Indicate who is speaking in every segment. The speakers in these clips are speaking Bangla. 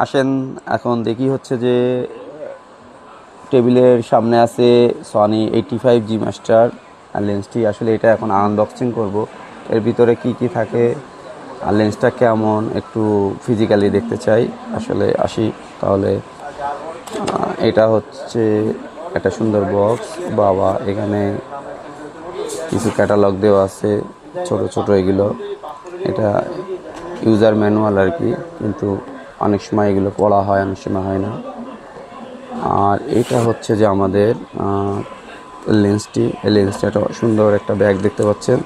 Speaker 1: আসেন এখন দেখি হচ্ছে যে টেবিলের সামনে আছে সনি 85G মাস্টার আর লেন্সটি আসলে এটা এখন আনবক্সিং করব। এর ভিতরে কি কি থাকে আর লেন্সটা কেমন একটু ফিজিক্যালি দেখতে চাই। আসলে আসি তাহলে। এটা হচ্ছে একটা সুন্দর বক্স। বাবা, এখানে কিছু ক্যাটালগ দেওয়া আছে, ছোট ছোট এগুলো। এটা ইউজার ম্যানুয়াল আর কি, কিন্তু অনেক সময় এগুলো পড়া হয়, অনেক সময় হয় না। আর এটা হচ্ছে যে আমাদের লেন্সটি, এই লেন্সটা একটা সুন্দর একটা ব্যাগ দেখতে পাচ্ছেন।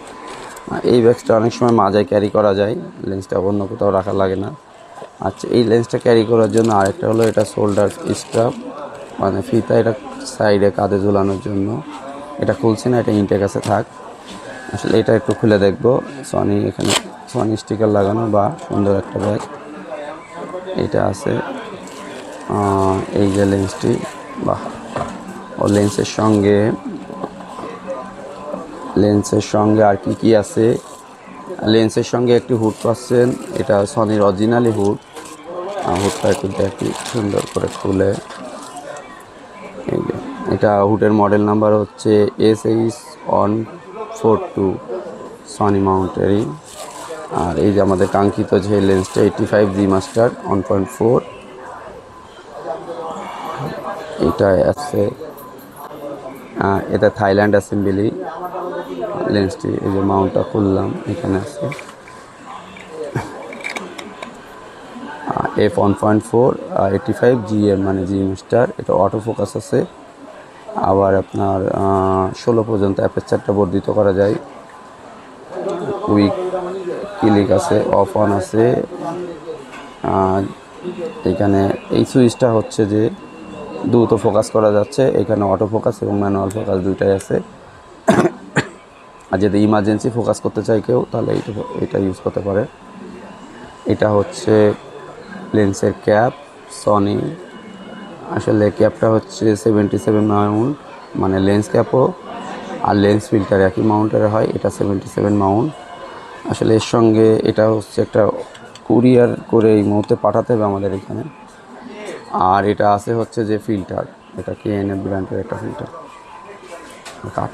Speaker 1: এই ব্যাগটা অনেক সময় মাজায় ক্যারি করা যায়, লেন্সটা অন্য কোথাও রাখা লাগে না। আচ্ছা, এই লেন্সটা ক্যারি করার জন্য আরেকটা হলো এটা শোল্ডার স্ট্রাপ, মানে ফিতা, এটা সাইডে কাঁধে ঝোলানোর জন্য। এটা খুলছি না, এটা ইনটেক আছে থাক। আসলে এটা একটু খুলে দেখবো। সনি, এখানে সনি স্টিকার লাগানো, বা সুন্দর একটা ব্যাগ এটা আছে। এই যে লেন্সটি, বাহ। ও লেন্সের সঙ্গে আর কি কি আছে। লেন্সের সঙ্গে একটি হুড পাচ্ছেন, এটা সনির অরিজিনালি হুড। হুডটা একটু দেখি সুন্দর করে খুলে। এই যে এটা হুডের মডেল নাম্বার হচ্ছে SH142 সনি মাউন্টেরই। আর এই যে আমাদের কাঙ্ক্ষিত যে লেন্সটা 85G মাস্টার 1.4, এটা আছে। এটা থাইল্যান্ড অ্যাসেম্বলি লেন্সটি। এই যে মাউন্টটা খুললাম, এখানে আছে F1.4 85GM, মানে জি মাস্টার। এটা অটো ফোকাস আছে, আবার আপনার 16 পর্যন্ত অ্যাপারচারটা বর্ধিত করা যায়। কুইক ক্লিক আছে, অফ অন আছে। এখানে এই সুইচটা হচ্ছে যে দ্রুত ফোকাস করা যাচ্ছে। এখানে অটো ফোকাস এবং ম্যানুয়াল ফোকাস দুইটাই আছে। আর যদি ইমার্জেন্সি ফোকাস করতে চাই কেউ, তাহলে এটা ইউজ করতে পারে। এটা হচ্ছে লেন্সের ক্যাপ সনি। আসলে ক্যাপটা হচ্ছে 77 মাউন্ট, মানে লেন্স ক্যাপও আর লেন্স ফিল্টার একই মাউন্টের হয়। এটা 77 মাউন্ট। আসলে এর সঙ্গে এটা হচ্ছে একটা কুরিয়ার করে এই মুহূর্তে পাঠাতে হবে আমাদের এখানে। আর এটা আছে হচ্ছে যে ফিল্টার, এটা KNF ব্র্যান্ডের একটা ফিল্টার কাট।